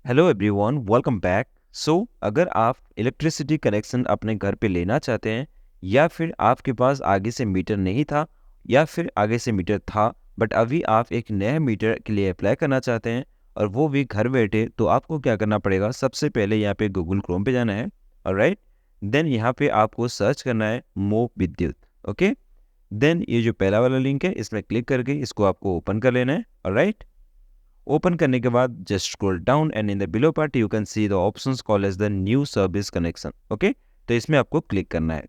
Hello everyone, welcome back. अगर आप electricity connection अपने घर पे लेना चाहते हैं या फिर आपके पास आगे से मीटर नहीं था या फिर आगे से मीटर था बट अभी आप एक नया मीटर के लिए अप्लाई करना चाहते हैं और वो भी घर बैठे, तो आपको क्या करना पड़ेगा। सबसे पहले यहाँ पे गूगल क्रोम पे जाना है। ऑलराइट, देन यहाँ पे आपको सर्च करना है मोव विद्युत। ओके, देन ये जो पहला वाला लिंक है इसमें क्लिक करके इसको आपको ओपन कर लेना है। ऑलराइट, ओपन करने के बाद just scroll down and in the below part you can see the options called as the new service connection. Okay, तो इसमें आपको क्लिक करना है।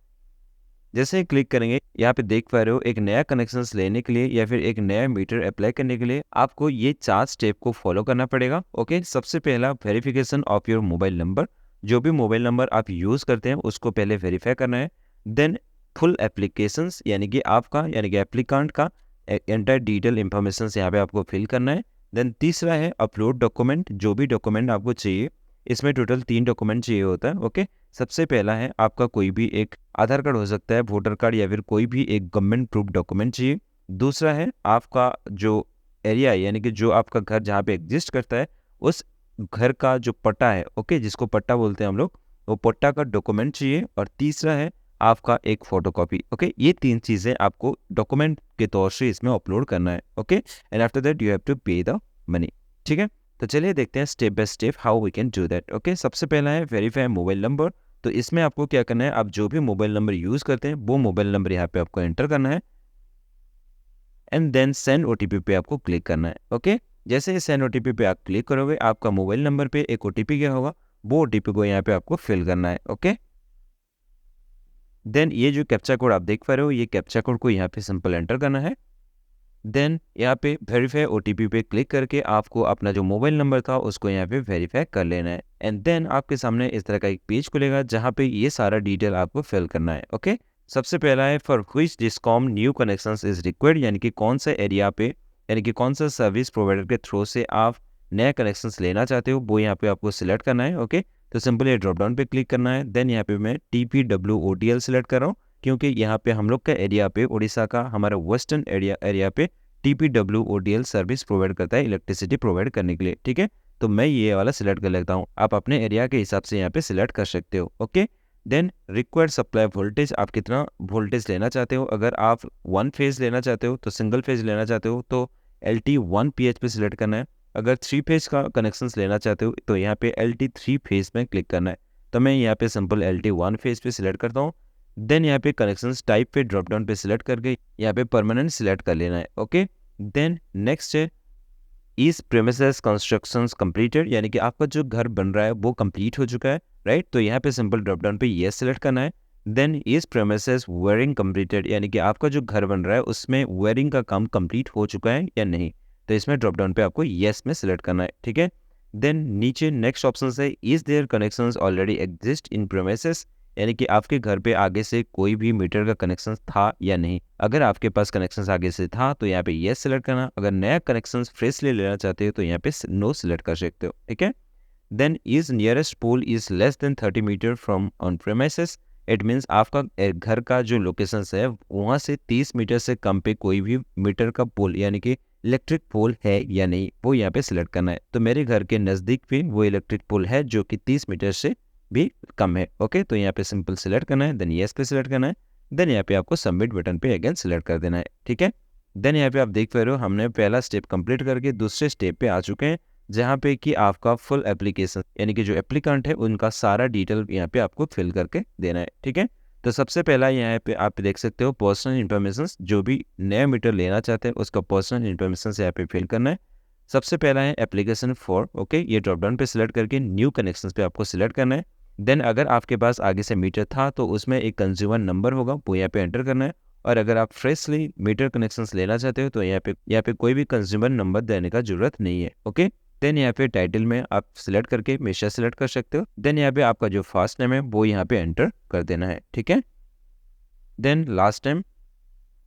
जैसे ही क्लिक करेंगे यहाँ पे देख पा रहे हो, एक नया कनेक्शन लेने के लिए या फिर एक नया मीटर अप्लाई करने के लिए आपको ये 4 स्टेप को फॉलो करना पड़ेगा। ओके, सबसे पहला verification of your mobile number. जो भी मोबाइल नंबर आप यूज करते हैं उसको पहले वेरीफाई करना है। देन फुल एप्लीकेशंस यानी कि आपका यानी कि एप्लीकांट का एंटायर डिटेल इंफॉर्मेशन यहाँ पे आपको फिल करना है। देन तीसरा है अपलोड डॉक्यूमेंट। जो भी डॉक्यूमेंट आपको चाहिए, इसमें टोटल 3 डॉक्यूमेंट चाहिए होता है। ओके, सबसे पहला है आपका कोई भी एक आधार कार्ड हो सकता है, वोटर कार्ड या फिर कोई भी एक गवर्नमेंट प्रूफ डॉक्यूमेंट चाहिए। दूसरा है आपका जो एरिया है यानी कि जो आपका घर जहाँ पे एग्जिस्ट करता है उस घर का जो पट्टा है, ओके, जिसको पट्टा बोलते हैं हम लोग, वो पट्टा का डॉक्यूमेंट चाहिए। और तीसरा है आपका एक फोटोकॉपी। ओके, ये 3 चीज़ें आपको डॉक्यूमेंट के तौर से इसमें अपलोड करना है। Okay, and after that you have to pay the money. ठीक है, तो चलिए देखते हैं step by step how we can do that. Okay, सबसे पहला है वेरीफाई मोबाइल नंबर। तो इसमें आपको क्या करना है, आप जो भी मोबाइल नंबर यूज़ करते हैं वो मोबाइल नंबर यहाँ पे आपको एंटर करना है एंड देन सेंड ओटीपी पे आपको क्लिक करना है। ओके, जैसे ही सेंड ओटीपी पे आप क्लिक करोगे आपका मोबाइल नंबर पे एक ओटीपी गया होगा, वो ओटीपी को यहाँ पे आपको फिल करना है। ओके, देन ये जो कैप्चा कोड आप देख पा रहे हो, ये कैप्चा कोड को यहाँ पे सिंपल एंटर करना है। देन यहाँ पे वेरीफाई ओटीपी पे क्लिक करके आपको अपना जो मोबाइल नंबर था उसको यहाँ पे वेरीफाई कर लेना है एंड देन आपके सामने इस तरह का एक पेज खुलेगा जहाँ पे ये सारा डिटेल आपको फिल करना है। ओके, सबसे पहला है for which discom new connections is required, यानी कि कौन सा एरिया पे यानी कि कौन सा सर्विस प्रोवाइडर के थ्रू से आप नया कनेक्शंस लेना चाहते हो, वो यहाँ पे आपको सिलेक्ट करना है। ओके, तो सिंपल ये ड्रॉप डाउन पे क्लिक करना है। देन यहाँ पे मैं TPWOTL सिलेक्ट कर रहा हूँ क्योंकि यहाँ पे हम लोग का एरिया पे उड़ीसा का हमारा वेस्टर्न एरिया पे TPWOTL सर्विस प्रोवाइड करता है इलेक्ट्रिसिटी प्रोवाइड करने के लिए। ठीक है, तो मैं ये वाला सिलेक्ट कर लेता हूँ। आप अपने एरिया के हिसाब से यहाँ पे सिलेक्ट कर सकते हो। Okay, then required supply voltage, आप कितना वोल्टेज लेना चाहते हो। अगर आप 1 फेज लेना चाहते हो तो सिंगल फेज लेना चाहते हो तो LT1 PH पे सिलेक्ट करना है। अगर 3 फेज का कनेक्शन लेना चाहते हो तो यहाँ पे LT3 फेज में क्लिक करना है। तो मैं यहाँ पे सिंपल LT1 फेज पे सिलेक्ट करता हूँ। देन यहाँ पे कनेक्शंस टाइप पे ड्रॉप डाउन पे सिलेक्ट करके यहाँ पे परमानेंट सिलेक्ट कर लेना है। ओके, देन नेक्स्ट है इस प्रेमिसेस कंस्ट्रक्शंस कंप्लीटेड, यानी कि आपका जो घर बन रहा है वो कंप्लीट हो चुका है। राइट, तो यहाँ पे सिंपल ड्रॉप डाउन पे येस सिलेक्ट करना है। देन इस प्रेमिसेस वेयरिंग कंप्लीटेड, यानी कि आपका जो घर बन रहा है उसमें वेयरिंग का काम कंप्लीट हो चुका है या नहीं, तो इसमें ड्रॉप डाउन पे आपको येस में सिलेक्ट करना है। ठीक है, देन नीचे नेक्स्ट ऑप्शन है is there connections already exist in premises, यानी कि आपके घर पे आगे से कोई भी मीटर का कनेक्शन था या नहीं। अगर आपके पास कनेक्शन आगे से था तो यहाँ पे येस सेलेक्ट करना। अगर नया कनेक्शन फ्रेशली लेना चाहते हो तो यहाँ पे नो सेलेक्ट कर सकते हो। ठीक है, then is nearest pole is less than 30 meter from on premises. It means आपका घर का जो लोकेशन है वहाँ से 30 मीटर से कम पे कोई भी मीटर का पोल यानी कि इलेक्ट्रिक पोल है या नहीं, वो यहाँ पे सिलेक्ट करना है। तो मेरे घर के नज़दीक पे वो इलेक्ट्रिक पोल है जो कि 30 मीटर से भी कम है। ओके, तो यहाँ पे सिंपल सिलेक्ट करना है, देन येस पे सिलेक्ट करना है। देन यहाँ पे आपको सबमिट बटन पे अगेन सिलेक्ट कर देना है। ठीक है, देन यहाँ पे आप देख पा रहे हो हमने पहला स्टेप कंप्लीट करके दूसरे स्टेप पे आ चुके हैं जहाँ पे कि आपका फुल एप्लीकेशन यानी कि जो एप्लीकेंट है उनका सारा डिटेल यहाँ पे आपको फिल करके देना है। ठीक है, तो सबसे पहला यहाँ पे आप देख सकते हो पर्सनल इन्फॉर्मेशन, जो भी नया मीटर लेना चाहते हैं उसका पर्सनल इन्फॉर्मेशन यहाँ पे फिल करना है। सबसे पहला है एप्लीकेशन फॉर, ओके, ये ड्रॉप डाउन पे सिलेक्ट करके न्यू कनेक्शन पे आपको सिलेक्ट करना है। देन अगर आपके पास आगे से मीटर था तो उसमें एक कंज्यूमर नंबर होगा, वो यहाँ पे एंटर करना है। और अगर आप फ्रेशली मीटर कनेक्शंस लेना चाहते हो तो यहाँ पे कोई भी कंज्यूमर नंबर देने का जरूरत नहीं है। ओके, देन यहाँ पे टाइटल में आप सिलेक्ट करके हमेशा सिलेक्ट कर सकते हो। देन यहाँ पे आपका जो फर्स्ट नेम है वो यहाँ पे एंटर कर देना है। ठीक है, देन लास्ट नेम,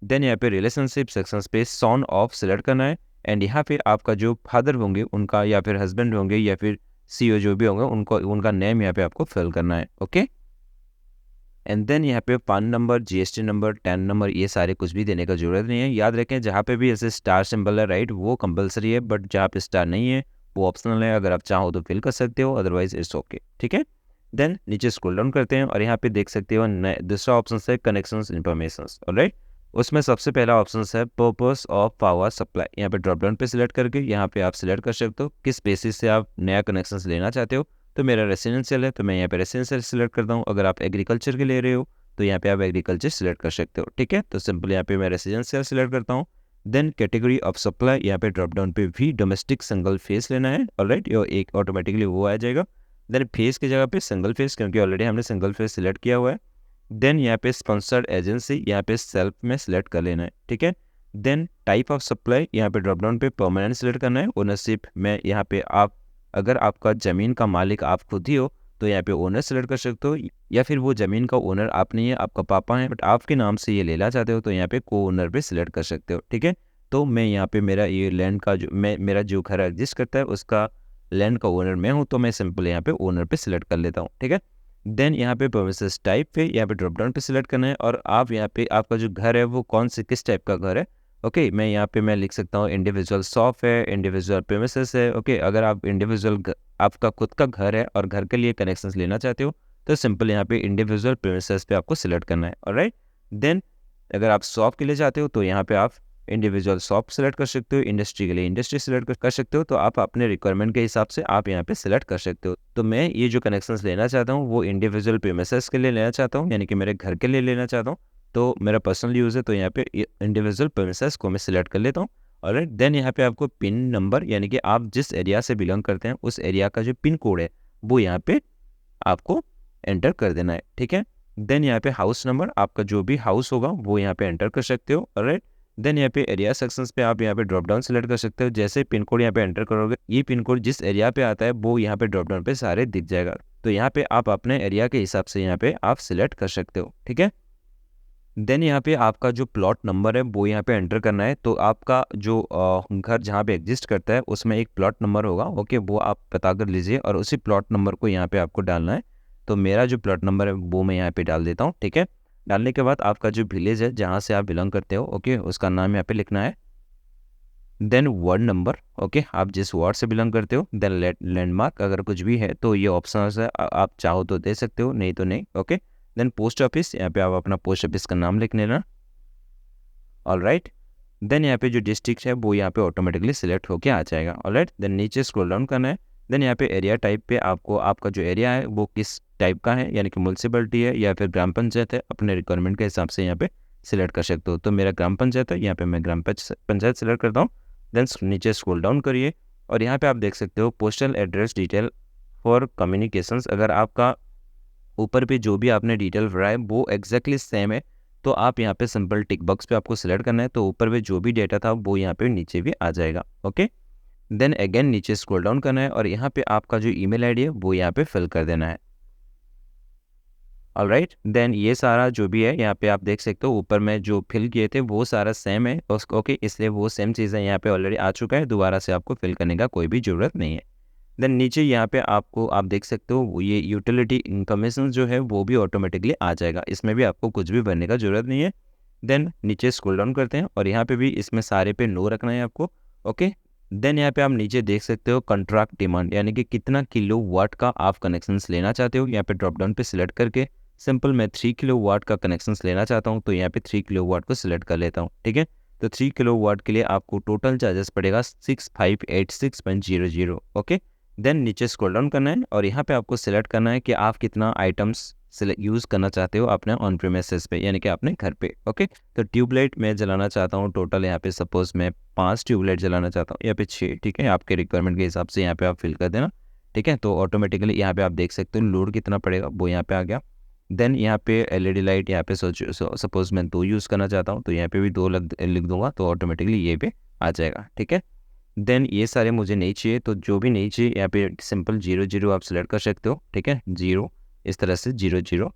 देन यहाँ पे रिलेशनशिप सेक्शन पे सॉन ऑफ सिलेक्ट करना है एंड यहाँ पे आपका जो फादर होंगे उनका या फिर हस्बैंड होंगे या फिर CEO जो भी होंगे उनका नेम यहाँ पे आपको फिल करना है। ओके, एंड देन यहाँ पे पान number, GST number, tan number, ये सारे कुछ भी देने का जरूरत नहीं है। याद रखें जहाँ पे भी ऐसे स्टार सिंबल है राइट, वो कंपलसरी है, बट जहाँ पे स्टार नहीं है वो ऑप्शनल है, अगर आप चाहो तो फिल कर सकते हो, अदरवाइज इट्स ओके, ठीक है। देन नीचे स्क्रॉल डाउन करते हैं और यहाँ पे देख सकते हो दूसरा ऑप्शन है कनेक्शंस इन्फॉर्मेशंस, ऑलराइट। उसमें सबसे पहला ऑप्शन है पर्पस ऑफ पावर सप्लाई। यहाँ पे ड्रॉप डाउन पे सिलेक्ट करके यहाँ पे आप सिलेक्ट कर सकते हो किस बेसिस से आप नया कनेक्शंस लेना चाहते हो। तो मेरा रेसिडेंशियल है तो मैं यहाँ पे रेसिडेंशियल सिलेक्ट करता हूँ। अगर आप एग्रीकल्चर के ले रहे हो तो यहाँ पे आप एग्रीकल्चर सिलेक्ट कर सकते हो, ठीक है। तो सिंपल यहाँ पे मैं रेसिडेंशियल सिलेक्ट करता हूँ। देन कैटेगरी ऑफ सप्लाई, यहाँ पे ड्रॉप डाउन पे भी डोमेस्टिक सिंगल फेस लेना है, ऑलराइट। ये एक ऑटोमेटिकली वो आ जाएगा। देन फेस की जगह पे सिंगल फेस, क्योंकि ऑलरेडी हमने सिंगल फेस सिलेक्ट किया हुआ है। देन यहाँ पे स्पॉन्सर्ड एजेंसी, यहाँ पे सेल्फ में सिलेक्ट कर लेना है, ठीक है। देन टाइप ऑफ सप्लाई, यहाँ पे ड्रॉप डाउन पे परमानेंट सिलेक्ट करना है। ओनरशिप में यहाँ पे आप अगर आपका ज़मीन का मालिक आप खुद ही हो तो यहाँ पे ओनर सेलेक्ट कर सकते हो, या फिर वो ज़मीन का ओनर आप नहीं है, आपका पापा है बट आपके नाम से ये लेना चाहते हो तो यहाँ पे को ओनर पे सिलेक्ट कर सकते हो, ठीक है। तो मैं यहाँ पे मेरा ये लैंड का जो मेरा जो घर एग्जिस्ट करता है उसका लैंड का ओनर मैं हूँ, तो मैं सिंपल यहाँ पे ओनर पे सिलेक्ट कर लेता हूँ, ठीक है। देन यहाँ पे परमिसेस टाइप पे यहाँ पे ड्रॉप डाउन पे सिलेक्ट करना है और आप यहाँ पे आपका जो घर है वो कौन से किस टाइप का घर है। ओके, मैं यहाँ पे मैं लिख सकता हूँ इंडिविजुअल शॉप है, इंडिविजुअल प्रीमिसेस है। ओके, अगर आप इंडिविजुअल आपका खुद का घर है और घर के लिए कनेक्शंस लेना चाहते हो तो सिंपल यहाँ पे इंडिविजुअल प्रीमिसेस पे आपको सिलेक्ट करना है, ऑलराइट। देन अगर आप शॉप के लिए चाहते हो तो यहाँ पे आप इंडिविजुअल शॉप सेलेक्ट कर सकते हो, इंडस्ट्री के लिए इंडस्ट्री सेलेक्ट कर सकते हो। तो आप अपने रिक्वायरमेंट के हिसाब से आप यहाँ पे सेलेक्ट कर सकते हो। तो मैं ये जो कनेक्शंस लेना चाहता हूँ वो इंडिविजुअल प्रीमिसेस के लिए लेना चाहता हूँ, यानी कि मेरे घर के लिए लेना चाहता हूँ। तो मेरा पर्सनल यूज़ है तो यहाँ पे इंडिविजुअल प्रीमिसेस को मैं सिलेक्ट कर लेता हूँ, ऑलराइट। देन यहाँ पे आपको पिन नंबर, यानी कि आप जिस एरिया से बिलोंग करते हैं उस एरिया का जो पिन कोड है वो यहाँ पे आपको एंटर कर देना है, ठीक है। देन यहाँ पे हाउस नंबर, आपका जो भी हाउस होगा वो यहाँ पे एंटर कर सकते हो, ऑलराइट। देन यहाँ पे एरिया सेक्शंस पे आप यहाँ पे ड्रॉप डाउन सेलेक्ट कर सकते हो। जैसे पिन कोड यहाँ पे एंटर करोगे ये पिन कोड जिस एरिया पे आता है वो यहाँ पे ड्रॉप डाउन पे सारे दिख जाएगा। तो यहाँ पे आप अपने एरिया के हिसाब से यहाँ पे आप सिलेक्ट कर सकते हो, ठीक है। देन यहाँ पे आपका जो प्लॉट नंबर है वो यहाँ पे एंटर करना है। तो आपका जो घर जहाँ पे एग्जिस्ट करता है उसमें एक प्लॉट नंबर होगा, ओके, वो आप पता कर लीजिए और उसी प्लॉट नंबर को यहाँ पे आपको डालना है। तो मेरा जो प्लॉट नंबर है वो मैं यहाँ पे डाल देता हूँ, ठीक है। डालने के बाद आपका जो विलेज है जहाँ से आप बिलोंग करते हो, ओके, उसका नाम यहाँ पे लिखना है। देन वार्ड नंबर, ओके, आप जिस वार्ड से बिलोंग करते हो। देन लैंडमार्क, अगर कुछ भी है तो ये ऑप्शन है, आप चाहो तो दे सकते हो, नहीं तो नहीं, ओके। देन पोस्ट ऑफिस, यहाँ पे आप अपना पोस्ट ऑफिस का नाम लिख लेना, ऑलराइट। देन यहाँ पे जो डिस्ट्रिक्ट है वो यहाँ पे ऑटोमेटिकली सिलेक्ट होके आ जाएगा, ऑलराइट। देन नीचे स्क्रॉल डाउन करना है। देन यहाँ पे एरिया टाइप पे आपको आपका जो एरिया है वो किस टाइप का है, यानी कि म्यूनसिपलिटी है या फिर ग्राम पंचायत है, अपने रिक्वायरमेंट के हिसाब से यहाँ पे सिलेक्ट कर सकते हो। तो मेरा ग्राम पंचायत है, यहाँ पे मैं ग्राम पंचायत सिलेक्ट करता हूँ। देन नीचे स्क्रॉल डाउन करिए और यहाँ पे आप देख सकते हो postal address detail for communications. अगर आपका ऊपर पे जो भी आपने डिटेल भरा है वो एग्जैक्टली सेम है तो आप यहाँ पे सिंपल टिक बॉक्स पे आपको सिलेक्ट करना है। तो ऊपर पे जो भी डेटा था वो यहाँ पे नीचे भी आ जाएगा, ओके। देन अगेन नीचे स्क्रॉल डाउन करना है और यहाँ पे आपका जो ईमेल आईडी है वो यहाँ पे फिल कर देना है, ऑलराइट। देन ये सारा जो भी है यहाँ पे आप देख सकते हो ऊपर में जो फिल किए थे वो सारा सेम है, ओके, इसलिए वो सेम चीज़ें यहाँ पे ऑलरेडी आ चुका है, दोबारा से आपको फिल करने का कोई भी ज़रूरत नहीं है। देन नीचे यहाँ पे आपको आप देख सकते हो ये यूटिलिटी इन्फॉर्मेशन जो है वो भी ऑटोमेटिकली आ जाएगा, इसमें भी आपको कुछ भी भरने का ज़रूरत नहीं है। देन नीचे स्क्रॉल डाउन करते हैं और यहाँ पे भी इसमें सारे पे नो रखना है आपको, ओके। देन यहाँ पे आप नीचे देख सकते हो कॉन्ट्रैक्ट डिमांड, यानी कि कितना किलोवाट का आप कनेक्शंस लेना चाहते हो। यहाँ पे ड्रॉप डाउन पे सिलेक्ट करके सिंपल मैं 3 किलोवाट का कनेक्शंस लेना चाहता हूँ तो यहाँ पे 3 किलोवाट को सिलेक्ट कर लेता हूँ, ठीक है। तो 3 किलोवाट के लिए आपको टोटल चार्जेस पड़ेगा 6586.00, ओके। देन नीचे स्क्रॉल डाउन करना है और यहाँ पे आपको सिलेक्ट करना है कि आप कितना आइटम्स यूज़ करना चाहते हो अपने ऑन प्रीमिसेस पे, यानी कि अपने घर पे, ओके। तो ट्यूबलाइट मैं जलाना चाहता हूँ टोटल यहाँ पे सपोज मैं 5 ट्यूबलाइट जलाना चाहता हूँ, यहाँ पे 6, ठीक है। आपके रिक्वायरमेंट के हिसाब से यहाँ पे आप फिल कर देना, ठीक है। तो ऑटोमेटिकली यहाँ पे आप देख सकते हो लोड कितना पड़ेगा वो यहाँ पे आ गया। देन यहाँ पे एलईडी लाइट यहाँ पे सपोज मैं 2 यूज़ करना चाहता हूँ तो यहाँ पे भी 2 लिख दूंगा तो ऑटोमेटिकली ये पे आ जाएगा, ठीक है। देन ये सारे मुझे नहीं चाहिए तो जो भी नहीं चाहिए यहाँ पे सिंपल 0 आप सिलेक्ट कर सकते हो, ठीक है। 0 इस तरह से 0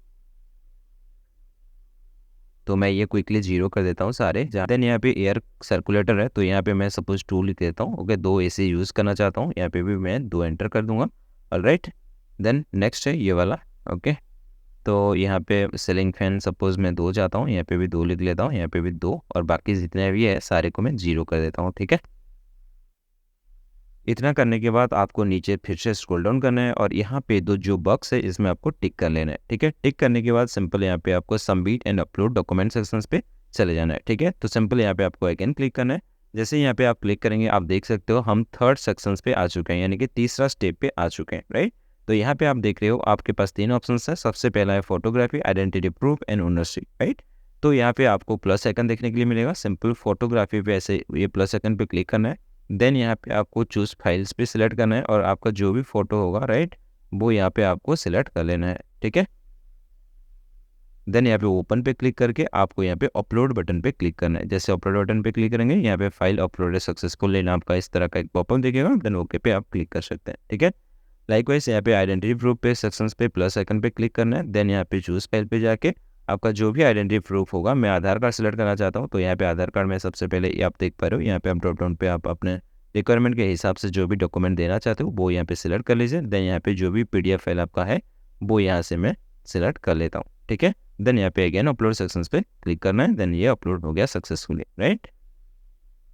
तो मैं ये क्विकली 0 कर देता हूँ सारे। देन यहाँ पे एयर सर्कुलेटर है तो यहाँ पे मैं सपोज 2 लिख देता हूँ, ओके। 2 AC यूज़ करना चाहता हूँ, यहाँ पे भी मैं 2 एंटर कर दूंगा, ऑलराइट। देन नेक्स्ट है ये वाला, ओके। तो यहाँ पे सीलिंग फैन सपोज मैं 2 चाहता हूँ, यहाँ पे भी 2 लिख लेता हूँ, यहाँ पे भी 2 और बाकी जितने भी है सारे को मैं 0 कर देता हूँ, ठीक है। इतना करने के बाद आपको नीचे फिर से स्क्रॉल डाउन करना है और यहाँ पे दो जो बॉक्स है इसमें आपको टिक कर लेना है। ठीक है, टिक करने के बाद सिंपल यहाँ पे आपको submit and upload document sections पे चले जाना है। ठीक है, तो सिंपल यहाँ पे आपको अगेन क्लिक करना है। जैसे यहाँ पे आप क्लिक करेंगे आप देख सकते हो हम थर्ड सेक्शंस पे आ चुके हैं, यानी कि तीसरा स्टेप पे आ चुके हैं, राइट। तो यहाँ पे आप देख रहे हो आपके पास 3 ऑप्शन है। सबसे पहला है photography, identity proof and ownership, right. तो यहाँ पे आपको प्लस आइकन देखने के लिए मिलेगा। सिंपल फोटोग्राफी पे ऐसे ये प्लस आइकन पे क्लिक करना है। देन यहाँ पे आपको चूज फाइल्स पे सिलेक्ट करना है और आपका जो भी फोटो होगा, राइट, वो यहाँ पे आपको सिलेक्ट कर लेना है। ठीक है, देन यहाँ पे ओपन पे क्लिक करके आपको यहाँ पे अपलोड बटन पे क्लिक करना है। जैसे अपलोड बटन पे क्लिक करेंगे यहाँ पे फाइल अपलोडेड सक्सेसफुल लेना आपका इस तरह का एक पॉपअप दिखेगा। देन ओके पे आप क्लिक कर सकते हैं। ठीक है, लाइकवाइज यहाँ पे आइडेंटिटी प्रूफ पे सेक्शंस पे प्लस आइकन पे क्लिक करना है। देन यहाँ पे चूज फाइल पे जाके आपका जो भी आइडेंटिटी प्रूफ होगा, मैं आधार कार्ड सेलेक्ट करना चाहता हूँ तो यहाँ पे आधार कार्ड में सबसे पहले ये आप देख पा रहे हो, यहाँ पे आप ड्रॉप डाउन पे आप अपने रिक्वायरमेंट के हिसाब से जो भी डॉक्यूमेंट देना चाहते हो वो यहाँ पे सिलेक्ट कर लीजिए। देन यहाँ पे जो भी PDF फाइल आपका है वो यहाँ से मैं सिलेक्ट कर लेता हूँ। ठीक है, देन यहाँ पे अगेन अपलोड सेक्शंस पे क्लिक करना है। देन ये अपलोड हो गया सक्सेसफुली, राइट।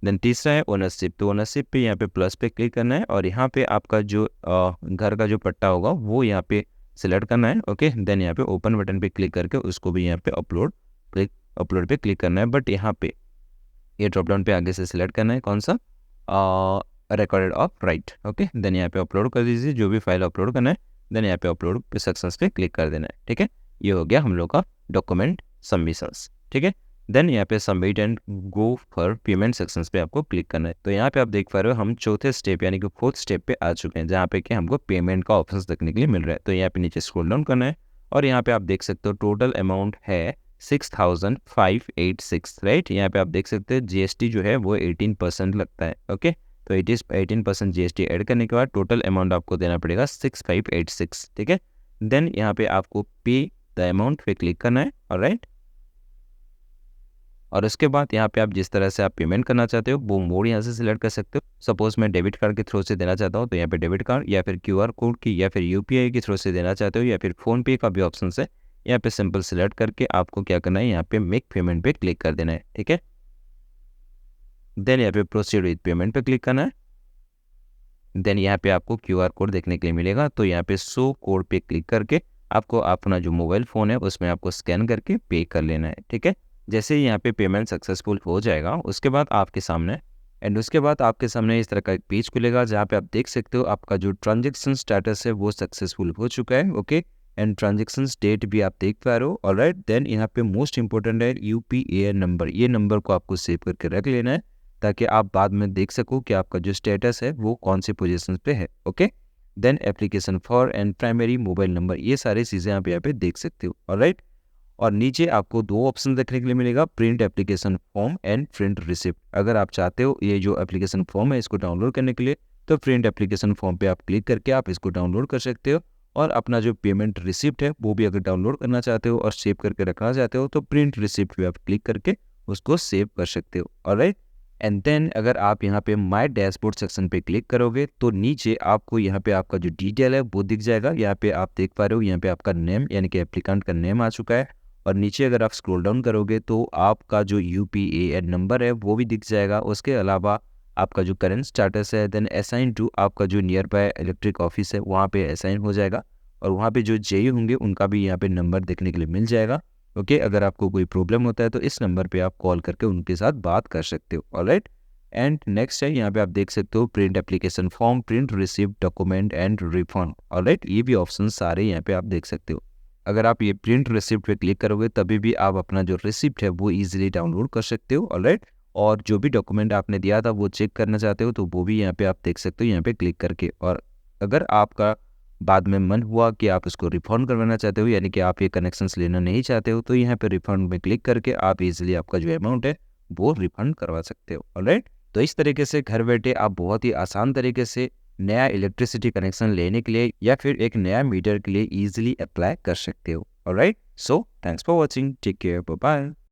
देन तीसरा है ओनरशिप। तो ओनरशिप पे यहाँ पे प्लस पे क्लिक करना है और यहाँ पे आपका जो घर का जो पट्टा होगा वो यहाँ पे सिलेक्ट करना है। ओके, देन यहाँ पे ओपन बटन पे क्लिक करके उसको भी यहाँ पे अपलोड पे क्लिक करना है। बट यहाँ पे ये ड्रॉप डाउन पे आगे से सिलेक्ट करना है कौन सा, recorded of right. Okay, then यहाँ पे अपलोड कर दीजिए जो भी फाइल अपलोड करना है। देन यहाँ पे अपलोड पे सेक्शंस पे क्लिक कर देना है। ठीक है, ये हो गया हम लोग का डॉक्यूमेंट सबमिशंस। ठीक है, देन यहाँ पे submit and go for payment sections पे आपको क्लिक करना है। तो यहाँ पे आप देख पा रहे हो हम चौथे स्टेप यानी कि फोर्थ स्टेप पे आ चुके हैं, जहाँ पे कि हमको पेमेंट का ऑप्शन देखने के लिए मिल रहा है। तो यहाँ पे नीचे स्क्रॉल डाउन करना है और यहाँ पे आप देख सकते हो टोटल अमाउंट है 6586, राइट। यहाँ पे आप देख सकते हैं GST जो है वो 18% लगता है। ओके, तो 18% GST ऐड करने के बाद टोटल अमाउंट आपको देना पड़ेगा 6586। ठीक है, देन यहाँ पे आपको पे द अमाउंट पे क्लिक करना है, ऑलराइट। और उसके बाद यहाँ पे आप जिस तरह से आप पेमेंट करना चाहते हो वो मोड यहाँ से सिलेक्ट कर सकते हो। सपोज मैं डेबिट कार्ड के थ्रू से देना चाहता हूँ तो यहाँ पे डेबिट कार्ड, या फिर QR कोड की, या फिर UPI के थ्रू से देना चाहते हो, या फिर फ़ोन पे का भी ऑप्शन है। यहाँ पे सिंपल सिलेक्ट करके आपको क्या करना है, यहाँ पे मेक पेमेंट पे क्लिक कर देना है। ठीक है, देन यहाँ पे प्रोसीड विद पेमेंट पे क्लिक करना है। देन यहाँ पे आपको QR कोड देखने के लिए मिलेगा। तो यहाँ पे शो कोड पे क्लिक करके आपको अपना जो मोबाइल फ़ोन है उसमें आपको स्कैन करके पे कर लेना है। ठीक है, जैसे ही यहाँ पे पेमेंट सक्सेसफुल हो जाएगा उसके बाद आपके सामने इस तरह का एक पेज खुलेगा जहाँ पे आप देख सकते हो आपका जो ट्रांजेक्शन स्टेटस है वो सक्सेसफुल हो चुका है। ओके, एंड ट्रांजेक्शन डेट भी आप देख पा रहे हो, ऑलराइट। देन यहाँ पे मोस्ट इंपॉर्टेंट है UPAN नंबर। ये नंबर को आपको सेव करके रख लेना है ताकि आप बाद में देख सको कि आपका जो स्टेटस है वो कौन सी पोजीशन पे है। Okay, then application for and primary mobile number, ये सारी चीज़ें आप यहाँ पे देख सकते हो, ऑलराइट। और नीचे आपको 2 ऑप्शन देखने के लिए मिलेगा, print application form and print receipt. अगर आप चाहते हो ये जो एप्लीकेशन फॉर्म है इसको डाउनलोड करने के लिए तो प्रिंट एप्लीकेशन फॉर्म पे आप क्लिक करके आप इसको डाउनलोड कर सकते हो। और अपना जो पेमेंट रिसिप्ट है वो भी अगर डाउनलोड करना चाहते हो और सेव करके रखना चाहते हो तो प्रिंट रिसिप्ट पे आप क्लिक करके उसको सेव कर सकते हो, ऑलराइट। एंड देन अगर आप यहाँ पे माय डैशबोर्ड सेक्शन पे क्लिक करोगे तो नीचे आपको यहाँ पे आपका जो डिटेल है वो दिख जाएगा। यहाँ पे आप देख पा रहे हो यहाँ पे आपका नेम यानी कि एप्लीकेंट का नेम आ चुका है। और नीचे अगर आप स्क्रॉल डाउन करोगे तो आपका जो UPAN नंबर है वो भी दिख जाएगा। उसके अलावा आपका जो करंट स्टेटस है, देन असाइन टू आपका जो नियर बाय इलेक्ट्रिक ऑफिस है वहाँ पे असाइन हो जाएगा। और वहाँ पे जो JE होंगे उनका भी यहाँ पे नंबर देखने के लिए मिल जाएगा। ओके, अगर आपको कोई प्रॉब्लम होता है तो इस नंबर पे आप कॉल करके उनके साथ बात कर सकते हो, ऑलराइट। एंड नेक्स्ट है यहाँ पे आप देख सकते हो print application form, print receipt, document and refund, alright. ये भी ऑप्शन सारे यहाँ पे आप देख सकते हो। अगर आप ये प्रिंट रिसिप्ट पे क्लिक करोगे तभी भी आप अपना जो रिसिप्ट है वो इजीली डाउनलोड कर सकते हो, ऑलराइट। और जो भी डॉक्यूमेंट आपने दिया था वो चेक करना चाहते हो तो वो भी यहाँ पे आप देख सकते हो यहाँ पे क्लिक करके। और अगर आपका बाद में मन हुआ कि आप इसको रिफंड करवाना चाहते हो यानी कि आप ये कनेक्शंस लेना नहीं चाहते हो तो यहाँ पे रिफंड में क्लिक करके आप इजीली आपका जो अमाउंट है वो रिफंड करवा सकते हो, ऑलराइट। तो इस तरीके से घर बैठे आप बहुत ही आसान तरीके से नया इलेक्ट्रिसिटी कनेक्शन लेने के लिए या फिर एक नया मीटर के लिए इजीली अप्लाई कर सकते हो, alright. So thanks for watching, take care, bye bye.